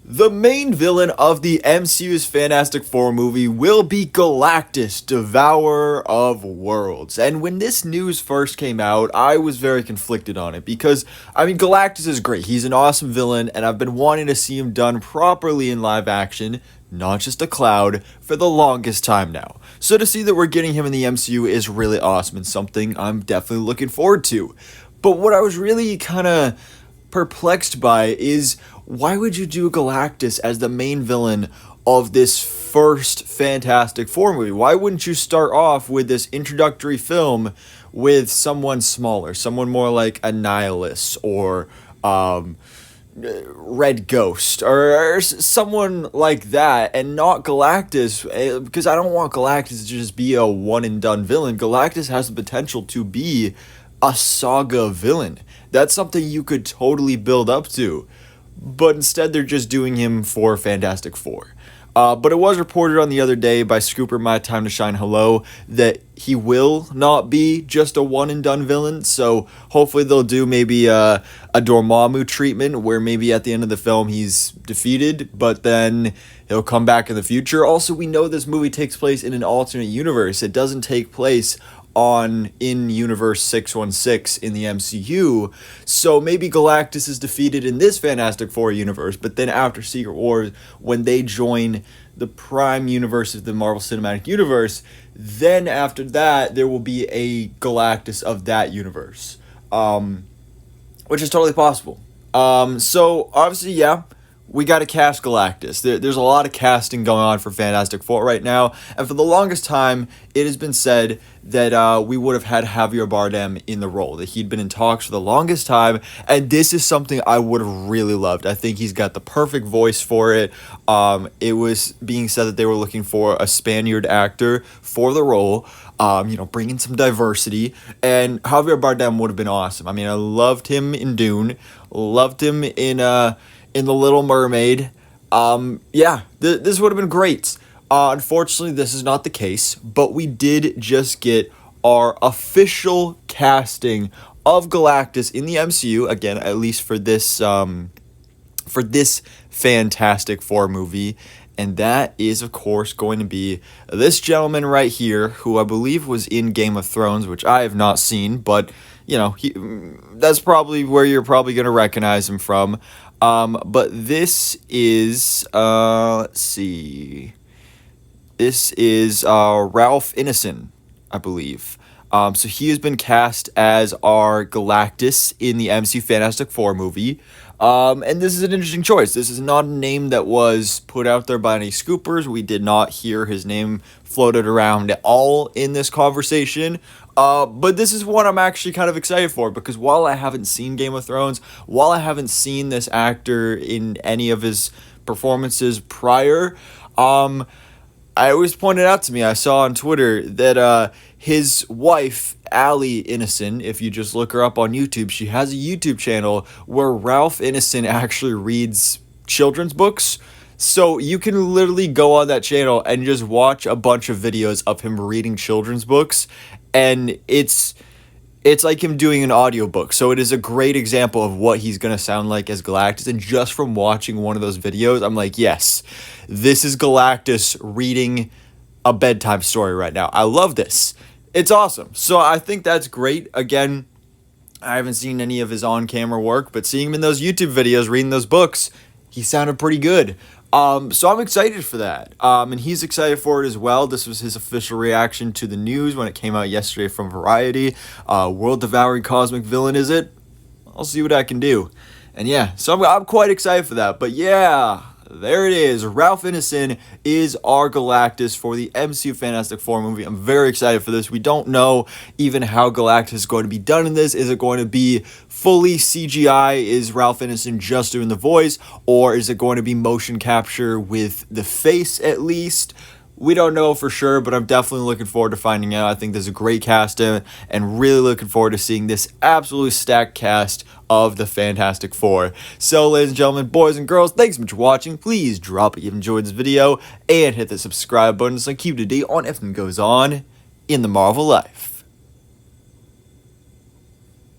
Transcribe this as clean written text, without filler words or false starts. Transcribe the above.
The main villain of the MCU's Fantastic Four movie will be Galactus, Devourer of Worlds. And when this news first came out, I was very conflicted on it because, Galactus is great. He's an awesome villain, and I've been wanting to see him done properly in live action, not just a cloud, for the longest time now. So to see that we're getting him in the MCU is really awesome and something I'm definitely looking forward to. But what I was really kind of perplexed by is, why would you do Galactus as the main villain of this first Fantastic Four movie? Why wouldn't you start off with this introductory film with someone smaller, someone more like Annihilus or Red Ghost or someone like that, and not Galactus? Because I don't want Galactus to just be a one and done villain. Galactus has the potential to be a saga villain. That's something you could totally build up to. But instead, they're just doing him for Fantastic Four. But it was reported on the other day by Scooper My Time to Shine Hello that he will not be just a one-and-done villain. So hopefully they'll do maybe a Dormammu treatment where maybe at the end of the film he's defeated, but then he'll come back in the future. Also, we know this movie takes place in an alternate universe. It doesn't take place in Universe 616 in the MCU, so maybe Galactus is defeated in this Fantastic Four universe, but then after Secret Wars, when they join the Prime universe of the Marvel Cinematic Universe, then after that, there will be a Galactus of that universe, which is totally possible. So obviously, yeah, we got to cast Galactus. There's a lot of casting going on for Fantastic Four right now, and for the longest time, it has been said that we would have had Javier Bardem in the role, that he'd been in talks for the longest time, and this is something I would have really loved. I think he's got the perfect voice for it. It was being said that they were looking for a Spaniard actor for the role, bringing some diversity, and Javier Bardem would have been awesome. I loved him in Dune, loved him in The Little Mermaid. This would have been great. Unfortunately, this is not the case, but we did just get our official casting of Galactus in the MCU, again, at least for this Fantastic Four movie, and that is, of course, going to be this gentleman right here, who I believe was in Game of Thrones, which I have not seen, but, that's probably where you're probably going to recognize him from. But this is, let's see, this is, Ralph Ineson, I believe. So he has been cast as our Galactus in the MCU Fantastic Four movie. And this is an interesting choice. This is not a name that was put out there by any scoopers. We did not hear his name floated around at all in this conversation. But this is what I'm actually kind of excited for, because while I haven't seen Game of Thrones, while I haven't seen this actor in any of his performances prior, I always pointed out to me, I saw on Twitter that his wife, Allie Ineson, if you just look her up on YouTube, she has a YouTube channel where Ralph Ineson actually reads children's books. So you can literally go on that channel and just watch a bunch of videos of him reading children's books, and it's like him doing an audiobook. So it is a great example of what he's going to sound like as Galactus, and just from watching one of those videos, I'm like, yes, this is Galactus reading a bedtime story right now. I love this. It's awesome. So I think that's great. Again, I haven't seen any of his on-camera work, but seeing him in those YouTube videos, reading those books, he sounded pretty good. So I'm excited for that. And he's excited for it as well. This was his official reaction to the news when it came out yesterday from Variety. World-devouring cosmic villain, is it? I'll see what I can do. And yeah, so I'm quite excited for that. But yeah, there it is. Ralph Ineson is our Galactus for the MCU Fantastic Four movie. I'm very excited for this. We don't know even how Galactus is going to be done in this. Is it going to be fully CGI? Is Ralph Ineson just doing the voice? Or is it going to be motion capture with the face at least? We don't know for sure, but I'm definitely looking forward to finding out. I think there's a great cast in it, and really looking forward to seeing this absolutely stacked cast of the Fantastic Four. So, ladies and gentlemen, boys and girls, thanks so much for watching. Please drop it if you enjoyed this video, and hit the subscribe button so I keep you up to date on everything that goes on in the Marvel life.